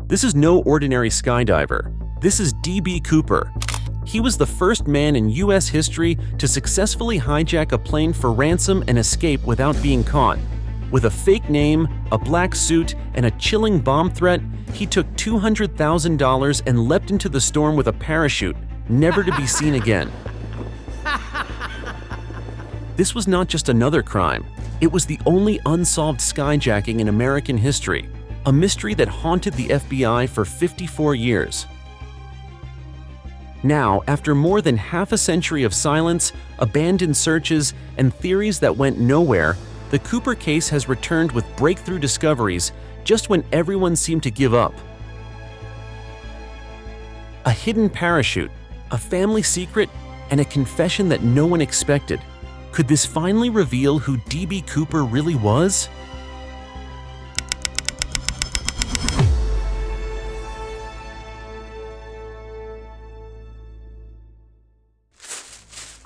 This is no ordinary skydiver. This is D.B. Cooper. He was the first man in U.S. history to successfully hijack a plane for ransom and escape without being caught. With a fake name, a black suit, and a chilling bomb threat, he took $200,000 and leapt into the storm with a parachute, never to be seen again. This was not just another crime. It was the only unsolved skyjacking in American history, a mystery that haunted the FBI for 54 years. Now, after more than half a century of silence, abandoned searches, and theories that went nowhere, the Cooper case has returned with breakthrough discoveries just when everyone seemed to give up. A hidden parachute, a family secret, and a confession that no one expected. Could this finally reveal who D.B. Cooper really was?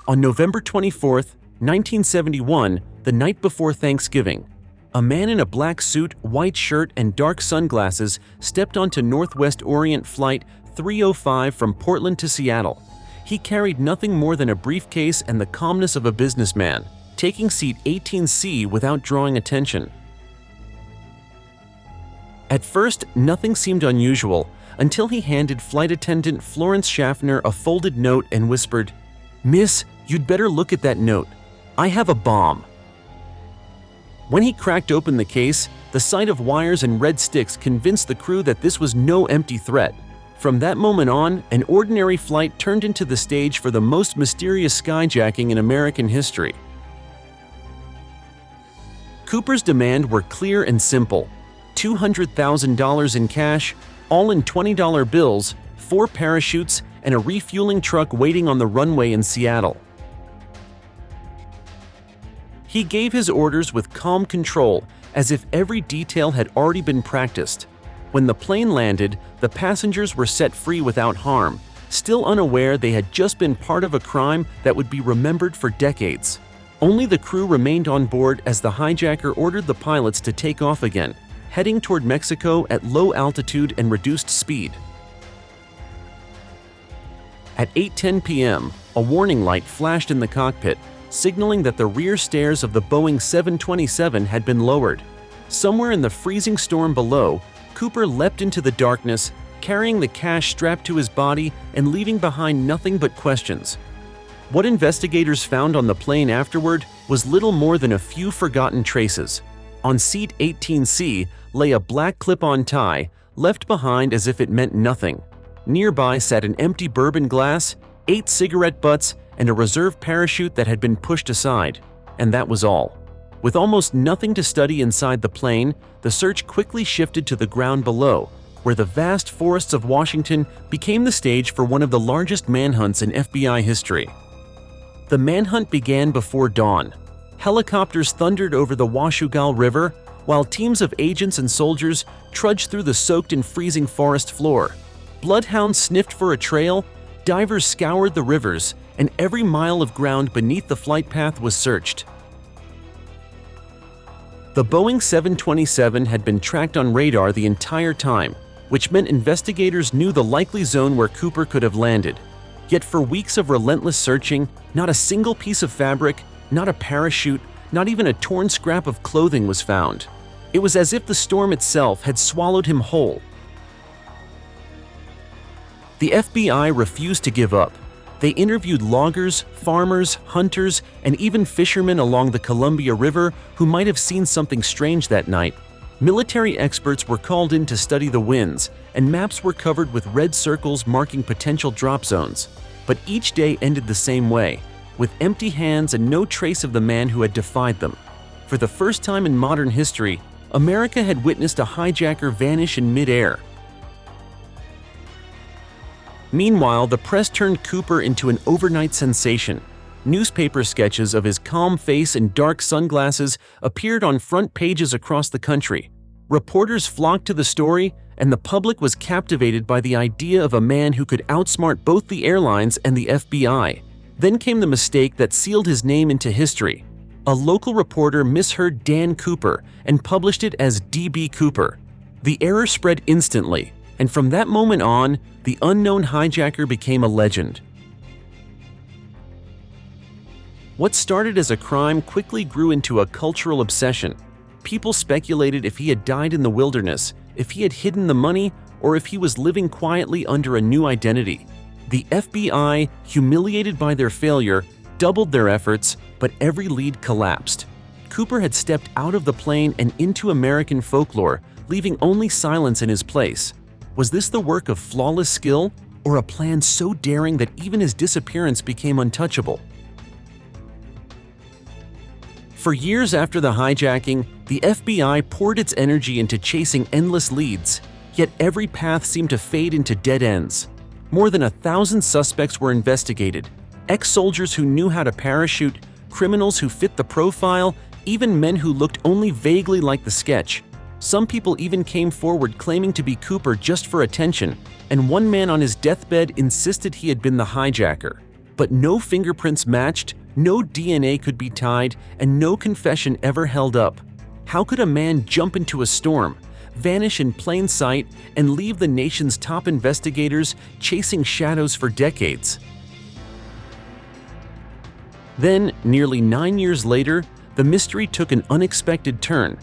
On November 24, 1971, the night before Thanksgiving, a man in a black suit, white shirt, and dark sunglasses stepped onto Northwest Orient Flight 305 from Portland to Seattle. He carried nothing more than a briefcase and the calmness of a businessman, taking seat 18C without drawing attention. At first, nothing seemed unusual until he handed flight attendant Florence Schaffner a folded note and whispered, "Miss, you'd better look at that note. I have a bomb." When he cracked open the case, the sight of wires and red sticks convinced the crew that this was no empty threat. From that moment on, an ordinary flight turned into the stage for the most mysterious skyjacking in American history. Cooper's demands were clear and simple: $200,000 in cash, all in $20 bills, 4 parachutes, and a refueling truck waiting on the runway in Seattle. He gave his orders with calm control, as if every detail had already been practiced. When the plane landed, the passengers were set free without harm, still unaware they had just been part of a crime that would be remembered for decades. Only the crew remained on board as the hijacker ordered the pilots to take off again, heading toward Mexico at low altitude and reduced speed. At 8:10 p.m., a warning light flashed in the cockpit, signaling that the rear stairs of the Boeing 727 had been lowered. Somewhere in the freezing storm below, Cooper leapt into the darkness, carrying the cash strapped to his body and leaving behind nothing but questions. What investigators found on the plane afterward was little more than a few forgotten traces. On seat 18C lay a black clip-on tie, left behind as if it meant nothing. Nearby sat an empty bourbon glass, 8 cigarette butts, and a reserve parachute that had been pushed aside. And that was all. With almost nothing to study inside the plane, the search quickly shifted to the ground below, where the vast forests of Washington became the stage for one of the largest manhunts in FBI history. The manhunt began before dawn. Helicopters thundered over the Washougal River, while teams of agents and soldiers trudged through the soaked and freezing forest floor. Bloodhounds sniffed for a trail, divers scoured the rivers, and every mile of ground beneath the flight path was searched. The Boeing 727 had been tracked on radar the entire time, which meant investigators knew the likely zone where Cooper could have landed. Yet for weeks of relentless searching, not a single piece of fabric, not a parachute, not even a torn scrap of clothing was found. It was as if the storm itself had swallowed him whole. The FBI refused to give up. They interviewed loggers, farmers, hunters, and even fishermen along the Columbia River who might have seen something strange that night. Military experts were called in to study the winds, and maps were covered with red circles marking potential drop zones. But each day ended the same way, with empty hands and no trace of the man who had defied them. For the first time in modern history, America had witnessed a hijacker vanish in mid-air. Meanwhile, the press turned Cooper into an overnight sensation. Newspaper sketches of his calm face and dark sunglasses appeared on front pages across the country. Reporters flocked to the story, and the public was captivated by the idea of a man who could outsmart both the airlines and the FBI. Then came the mistake that sealed his name into history. A local reporter misheard Dan Cooper and published it as D.B. Cooper. The error spread instantly, And from that moment on, the unknown hijacker became a legend. What started as a crime quickly grew into a cultural obsession. People speculated if he had died in the wilderness, if he had hidden the money, or if he was living quietly under a new identity. The FBI, humiliated by their failure, doubled their efforts, but every lead collapsed. Cooper had stepped out of the plane and into American folklore, leaving only silence in his place. Was this the work of flawless skill, or a plan so daring that even his disappearance became untouchable? For years after the hijacking, the FBI poured its energy into chasing endless leads, yet every path seemed to fade into dead ends. More than 1,000 suspects were investigated, ex-soldiers who knew how to parachute, criminals who fit the profile, even men who looked only vaguely like the sketch. Some people even came forward claiming to be Cooper just for attention, and one man on his deathbed insisted he had been the hijacker. But no fingerprints matched, no DNA could be tied, and no confession ever held up. How could a man jump into a storm, vanish in plain sight, and leave the nation's top investigators chasing shadows for decades? Then, nearly 9 years later, the mystery took an unexpected turn.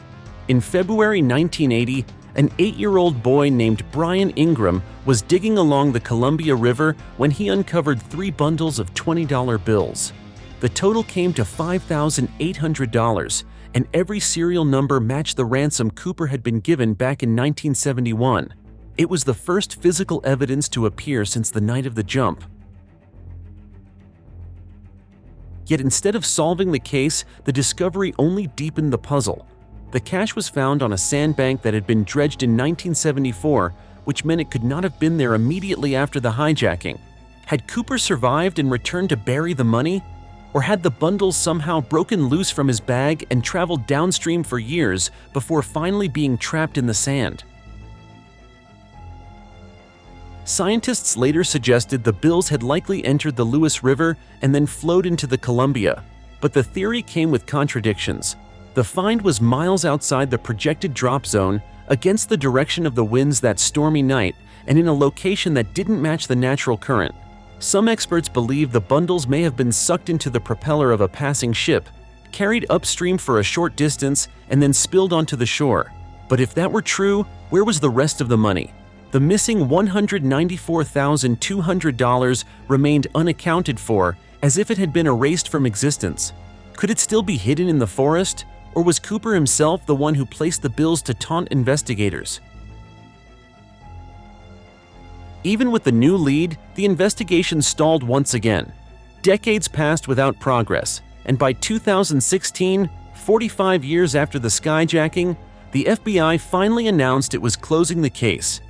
In February 1980, an 8-year-old boy named Brian Ingram was digging along the Columbia River when he uncovered 3 bundles of $20 bills. The total came to $5,800, and every serial number matched the ransom Cooper had been given back in 1971. It was the first physical evidence to appear since the night of the jump. Yet instead of solving the case, the discovery only deepened the puzzle. The cash was found on a sandbank that had been dredged in 1974, which meant it could not have been there immediately after the hijacking. Had Cooper survived and returned to bury the money? Or had the bundles somehow broken loose from his bag and traveled downstream for years before finally being trapped in the sand? Scientists later suggested the bills had likely entered the Lewis River and then flowed into the Columbia, but the theory came with contradictions. The find was miles outside the projected drop zone, against the direction of the winds that stormy night, and in a location that didn't match the natural current. Some experts believe the bundles may have been sucked into the propeller of a passing ship, carried upstream for a short distance, and then spilled onto the shore. But if that were true, where was the rest of the money? The missing $194,200 remained unaccounted for, as if it had been erased from existence. Could it still be hidden in the forest? Or was Cooper himself the one who placed the bills to taunt investigators? Even with the new lead, the investigation stalled once again. Decades passed without progress, and by 2016, 45 years after the skyjacking, the FBI finally announced it was closing the case.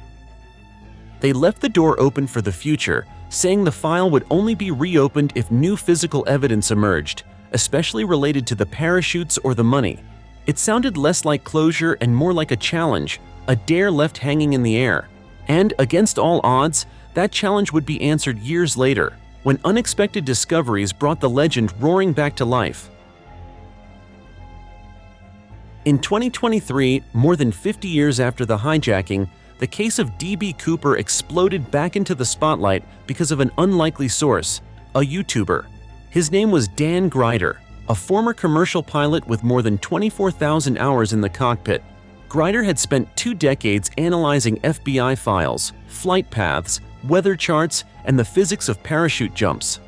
They left the door open for the future, saying the file would only be reopened if new physical evidence emerged, especially related to the parachutes or the money. It sounded less like closure and more like a challenge, a dare left hanging in the air. And, against all odds, that challenge would be answered years later, when unexpected discoveries brought the legend roaring back to life. In 2023, more than 50 years after the hijacking, the case of D.B. Cooper exploded back into the spotlight because of an unlikely source, a YouTuber. His name was Dan Grider, a former commercial pilot with more than 24,000 hours in the cockpit. Grider had spent 2 decades analyzing FBI files, flight paths, weather charts, and the physics of parachute jumps.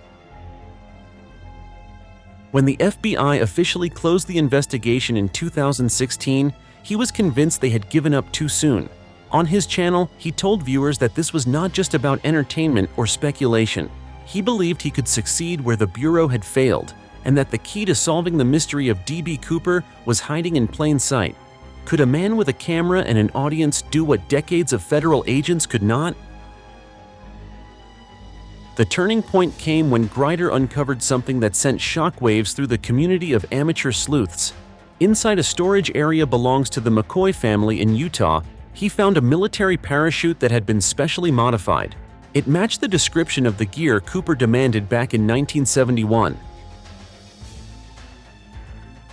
When the FBI officially closed the investigation in 2016, he was convinced they had given up too soon. On his channel, he told viewers that this was not just about entertainment or speculation. He believed he could succeed where the Bureau had failed, and that the key to solving the mystery of D.B. Cooper was hiding in plain sight. Could a man with a camera and an audience do what decades of federal agents could not? The turning point came when Grider uncovered something that sent shockwaves through the community of amateur sleuths. Inside a storage area belongs to the McCoy family in Utah, he found a military parachute that had been specially modified. It matched the description of the gear Cooper demanded back in 1971.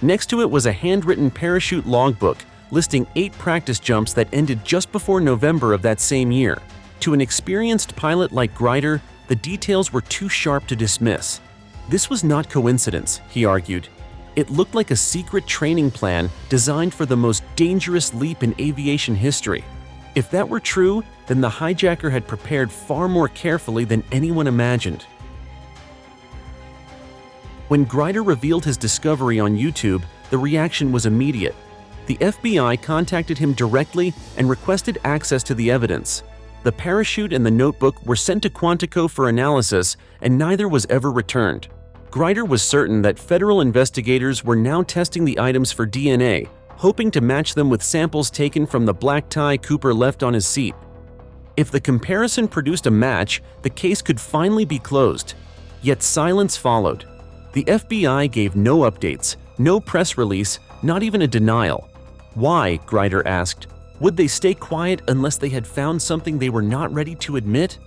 Next to it was a handwritten parachute logbook listing 8 practice jumps that ended just before November of that same year. To an experienced pilot like Grider, the details were too sharp to dismiss. This was not coincidence, he argued. It looked like a secret training plan designed for the most dangerous leap in aviation history. If that were true, then the hijacker had prepared far more carefully than anyone imagined. When Grider revealed his discovery on YouTube, the reaction was immediate. The FBI contacted him directly and requested access to the evidence. The parachute and the notebook were sent to Quantico for analysis, and neither was ever returned. Grider was certain that federal investigators were now testing the items for DNA, hoping to match them with samples taken from the black tie Cooper left on his seat. If the comparison produced a match, the case could finally be closed. Yet silence followed. The FBI gave no updates, no press release, not even a denial. Why, Grider asked. Would they stay quiet unless they had found something they were not ready to admit?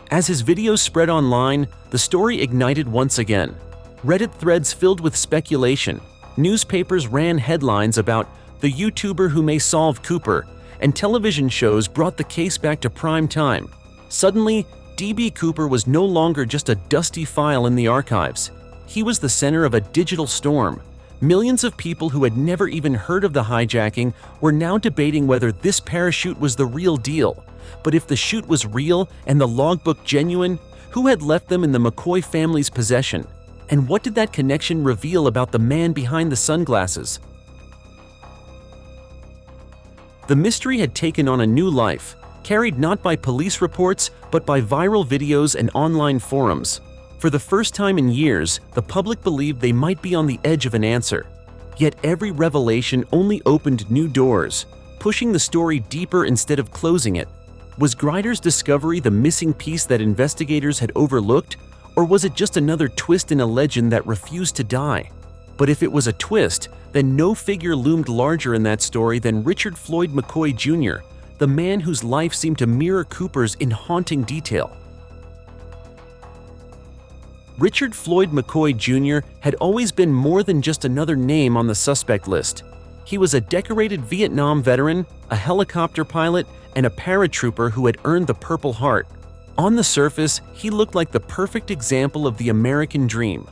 As his videos spread online, the story ignited once again. Reddit threads filled with speculation. Newspapers ran headlines about the YouTuber who may solve Cooper, and television shows brought the case back to prime time. Suddenly, DB Cooper was no longer just a dusty file in the archives. He was the center of a digital storm. Millions of people who had never even heard of the hijacking were now debating whether this parachute was the real deal. But if the chute was real and the logbook genuine, who had left them in the McCoy family's possession? And what did that connection reveal about the man behind the sunglasses? The mystery had taken on a new life, carried not by police reports but by viral videos and online forums. For the first time in years, the public believed they might be on the edge of an answer. Yet every revelation only opened new doors, pushing the story deeper instead of closing it. Was Grider's discovery the missing piece that investigators had overlooked, or was it just another twist in a legend that refused to die? But if it was a twist, then no figure loomed larger in that story than Richard Floyd McCoy Jr., the man whose life seemed to mirror Cooper's in haunting detail. Richard Floyd McCoy Jr. had always been more than just another name on the suspect list. He was a decorated Vietnam veteran, a helicopter pilot, and a paratrooper who had earned the Purple Heart. On the surface, he looked like the perfect example of the American dream.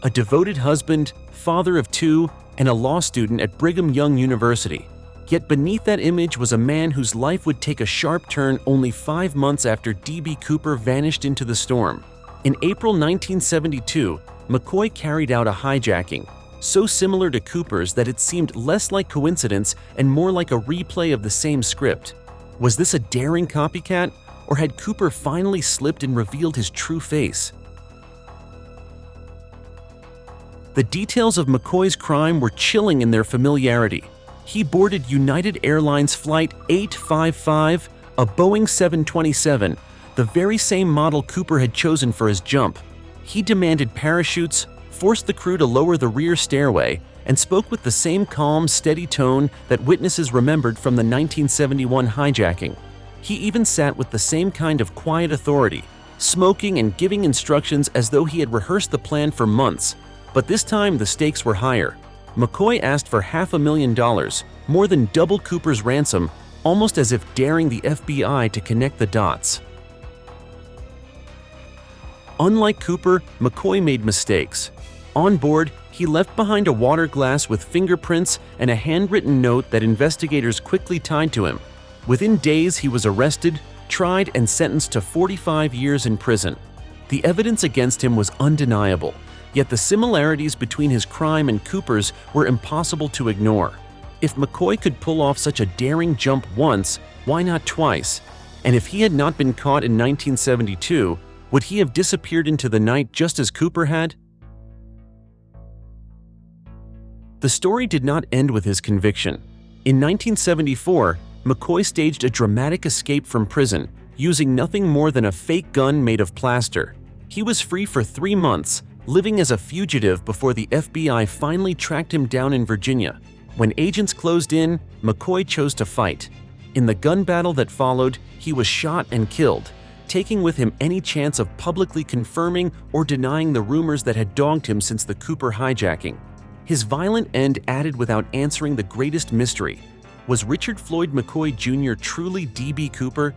A devoted husband, father of 2, and a law student at Brigham Young University. Yet beneath that image was a man whose life would take a sharp turn only 5 months after DB Cooper vanished into the storm. In April 1972, McCoy carried out a hijacking, so similar to Cooper's that it seemed less like coincidence and more like a replay of the same script. Was this a daring copycat, or had Cooper finally slipped and revealed his true face? The details of McCoy's crime were chilling in their familiarity. He boarded United Airlines Flight 855, a Boeing 727, the very same model Cooper had chosen for his jump. He demanded parachutes, forced the crew to lower the rear stairway, and spoke with the same calm, steady tone that witnesses remembered from the 1971 hijacking. He even sat with the same kind of quiet authority, smoking and giving instructions as though he had rehearsed the plan for months. But this time the stakes were higher. McCoy asked for $500,000, more than double Cooper's ransom, almost as if daring the FBI to connect the dots. Unlike Cooper, McCoy made mistakes. On board, he left behind a water glass with fingerprints and a handwritten note that investigators quickly tied to him. Within days, he was arrested, tried, and sentenced to 45 years in prison. The evidence against him was undeniable, yet the similarities between his crime and Cooper's were impossible to ignore. If McCoy could pull off such a daring jump once, why not twice? And if he had not been caught in 1972, would he have disappeared into the night just as Cooper had? The story did not end with his conviction. In 1974, McCoy staged a dramatic escape from prison, using nothing more than a fake gun made of plaster. He was free for 3 months, living as a fugitive before the FBI finally tracked him down in Virginia. When agents closed in, McCoy chose to fight. In the gun battle that followed, he was shot and killed, taking with him any chance of publicly confirming or denying the rumors that had dogged him since the Cooper hijacking. His violent end added without answering the greatest mystery. Was Richard Floyd McCoy Jr. truly D.B. Cooper?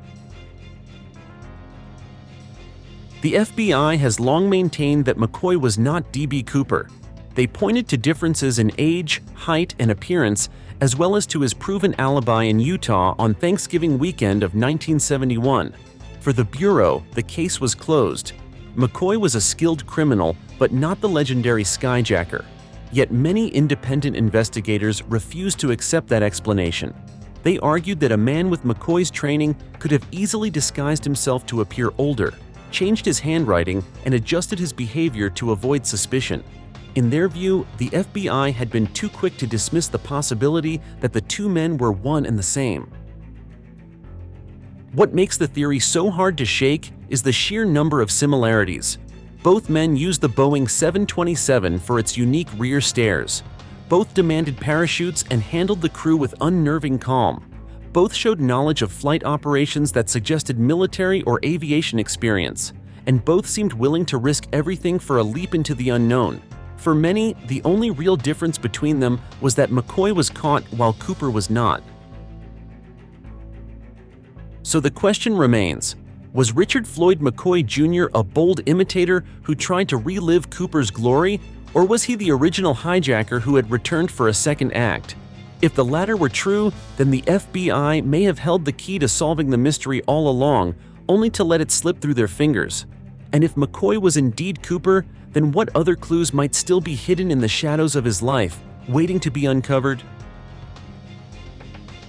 The FBI has long maintained that McCoy was not D.B. Cooper. They pointed to differences in age, height, and appearance, as well as to his proven alibi in Utah on Thanksgiving weekend of 1971. For the Bureau, the case was closed. McCoy was a skilled criminal, but not the legendary skyjacker. Yet many independent investigators refused to accept that explanation. They argued that a man with McCoy's training could have easily disguised himself to appear older, changed his handwriting, and adjusted his behavior to avoid suspicion. In their view, the FBI had been too quick to dismiss the possibility that the two men were one and the same. What makes the theory so hard to shake is the sheer number of similarities. Both men used the Boeing 727 for its unique rear stairs. Both demanded parachutes and handled the crew with unnerving calm. Both showed knowledge of flight operations that suggested military or aviation experience. And both seemed willing to risk everything for a leap into the unknown. For many, the only real difference between them was that McCoy was caught while Cooper was not. So the question remains, was Richard Floyd McCoy Jr. a bold imitator who tried to relive Cooper's glory, or was he the original hijacker who had returned for a second act? If the latter were true, then the FBI may have held the key to solving the mystery all along, only to let it slip through their fingers. And if McCoy was indeed Cooper, then what other clues might still be hidden in the shadows of his life, waiting to be uncovered?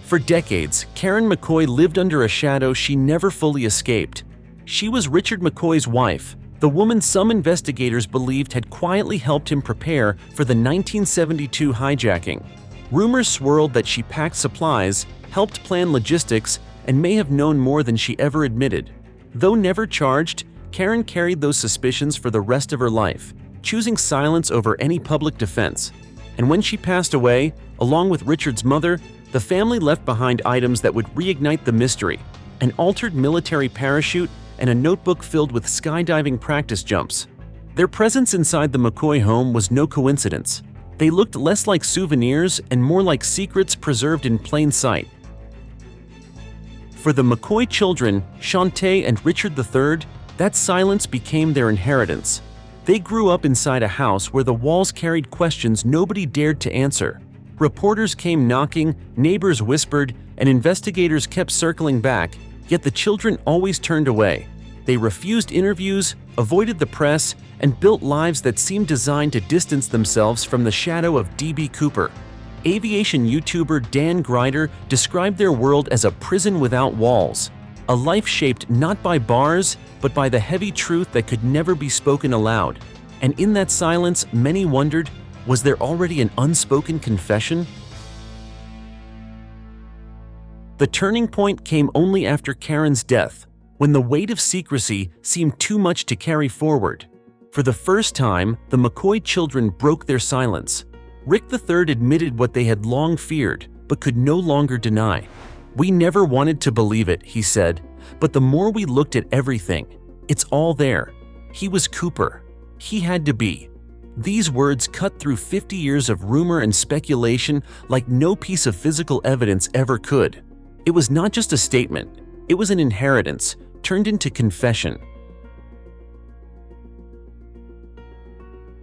For decades, Karen McCoy lived under a shadow she never fully escaped. She was Richard McCoy's wife, the woman some investigators believed had quietly helped him prepare for the 1972 hijacking. Rumors swirled that she packed supplies, helped plan logistics, and may have known more than she ever admitted. Though never charged, Karen carried those suspicions for the rest of her life, choosing silence over any public defense. And when she passed away, along with Richard's mother, the family left behind items that would reignite the mystery: an altered military parachute and a notebook filled with skydiving practice jumps. Their presence inside the McCoy home was no coincidence. They looked less like souvenirs and more like secrets preserved in plain sight. For the McCoy children, Shantae and Richard III, that silence became their inheritance. They grew up inside a house where the walls carried questions nobody dared to answer. Reporters came knocking, neighbors whispered, and investigators kept circling back, yet the children always turned away. They refused interviews, avoided the press, and built lives that seemed designed to distance themselves from the shadow of D.B. Cooper. Aviation YouTuber Dan Grider described their world as a prison without walls, a life shaped not by bars, but by the heavy truth that could never be spoken aloud. And in that silence, many wondered, was there already an unspoken confession? The turning point came only after Karen's death, when the weight of secrecy seemed too much to carry forward. For the first time, the McCoy children broke their silence. Rick III admitted what they had long feared, but could no longer deny. "We never wanted to believe it," he said, "but the more we looked at everything, it's all there. He was Cooper. He had to be." These words cut through 50 years of rumor and speculation like no piece of physical evidence ever could. It was not just a statement, it was an inheritance, turned into confession.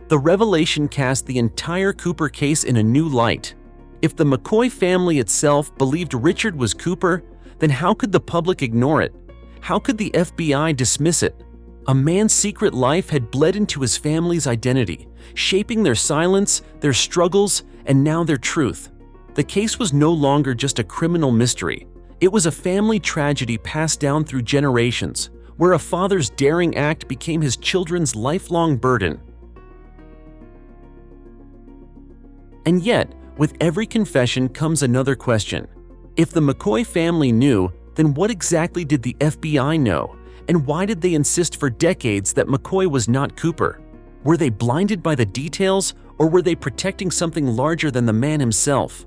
The revelation cast the entire Cooper case in a new light. If the McCoy family itself believed Richard was Cooper, then how could the public ignore it? How could the FBI dismiss it? A man's secret life had bled into his family's identity, shaping their silence, their struggles, and now their truth. The case was no longer just a criminal mystery. It was a family tragedy passed down through generations, where a father's daring act became his children's lifelong burden. And yet, with every confession comes another question. If the McCoy family knew, then what exactly did the FBI know? And why did they insist for decades that McCoy was not Cooper? Were they blinded by the details, or were they protecting something larger than the man himself?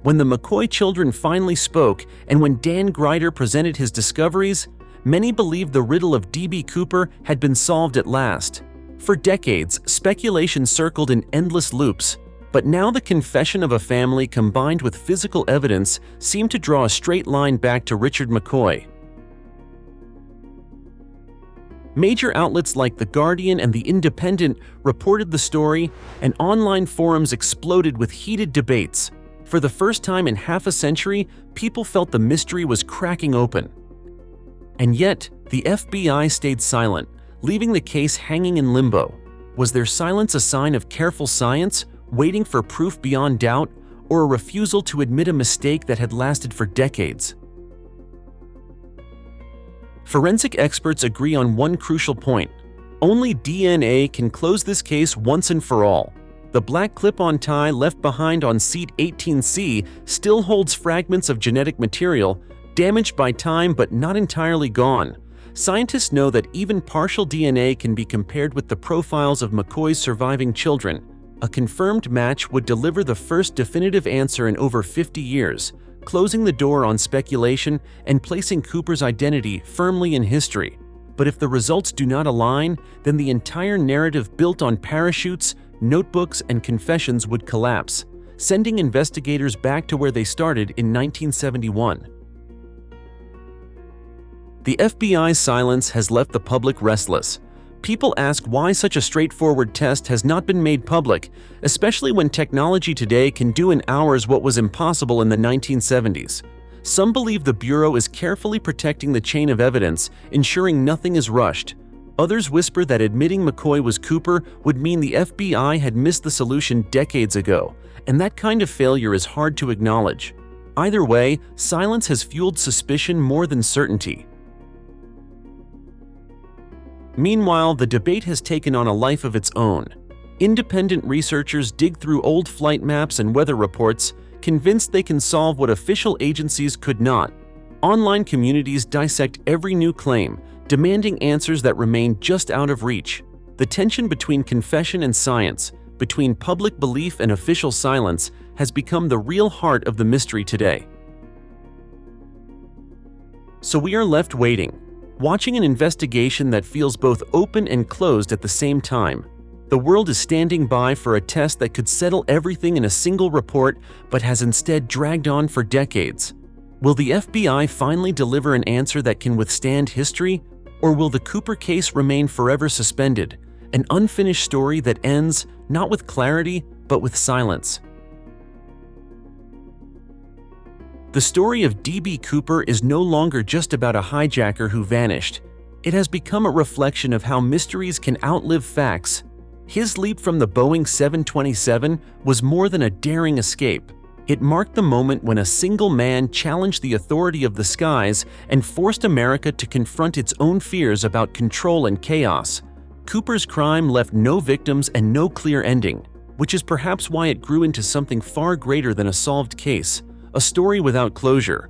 When the McCoy children finally spoke, and when Dan Grider presented his discoveries, many believed the riddle of D.B. Cooper had been solved at last. For decades, speculation circled in endless loops, but now the confession of a family combined with physical evidence seemed to draw a straight line back to Richard McCoy. Major outlets like The Guardian and The Independent reported the story, and online forums exploded with heated debates. For the first time in half a century, people felt the mystery was cracking open. And yet, the FBI stayed silent, leaving the case hanging in limbo. Was their silence a sign of careful science, waiting for proof beyond doubt, or a refusal to admit a mistake that had lasted for decades? Forensic experts agree on one crucial point. Only DNA can close this case once and for all. The black clip-on tie left behind on seat 18C still holds fragments of genetic material, damaged by time but not entirely gone. Scientists know that even partial DNA can be compared with the profiles of McCoy's surviving children. A confirmed match would deliver the first definitive answer in over 50 years, closing the door on speculation and placing Cooper's identity firmly in history. But if the results do not align, then the entire narrative built on parachutes, notebooks, and confessions would collapse, sending investigators back to where they started in 1971. The FBI's silence has left the public restless. People ask why such a straightforward test has not been made public, especially when technology today can do in hours what was impossible in the 1970s. Some believe the Bureau is carefully protecting the chain of evidence, ensuring nothing is rushed. Others whisper that admitting McCoy was Cooper would mean the FBI had missed the solution decades ago, and that kind of failure is hard to acknowledge. Either way, silence has fueled suspicion more than certainty. Meanwhile, the debate has taken on a life of its own. Independent researchers dig through old flight maps and weather reports, convinced they can solve what official agencies could not. Online communities dissect every new claim, demanding answers that remain just out of reach. The tension between confession and science, between public belief and official silence, has become the real heart of the mystery today. So we are left waiting, watching an investigation that feels both open and closed at the same time. The world is standing by for a test that could settle everything in a single report, but has instead dragged on for decades. Will the FBI finally deliver an answer that can withstand history? Or will the Cooper case remain forever suspended, an unfinished story that ends not with clarity, but with silence? The story of D.B. Cooper is no longer just about a hijacker who vanished. It has become a reflection of how mysteries can outlive facts. His leap from the Boeing 727 was more than a daring escape. It marked the moment when a single man challenged the authority of the skies and forced America to confront its own fears about control and chaos. Cooper's crime left no victims and no clear ending, which is perhaps why it grew into something far greater than a solved case, a story without closure.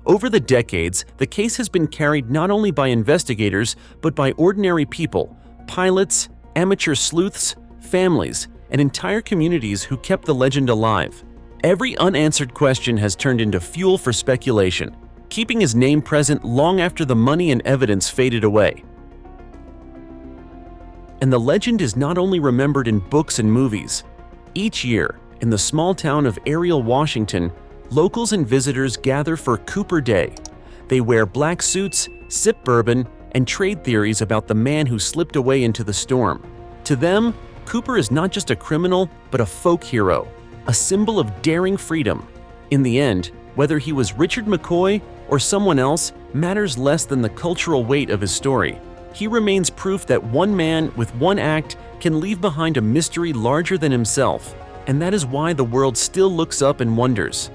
Over the decades, the case has been carried not only by investigators, but by ordinary people, pilots, amateur sleuths, families, and entire communities who kept the legend alive. Every unanswered question has turned into fuel for speculation, keeping his name present long after the money and evidence faded away. And the legend is not only remembered in books and movies. Each year, in the small town of Ariel, Washington, locals and visitors gather for Cooper Day. They wear black suits, sip bourbon, and trade theories about the man who slipped away into the storm. To them, Cooper is not just a criminal, but a folk hero, a symbol of daring freedom. In the end, whether he was Richard McCoy or someone else matters less than the cultural weight of his story. He remains proof that one man with one act can leave behind a mystery larger than himself, and that is why the world still looks up and wonders.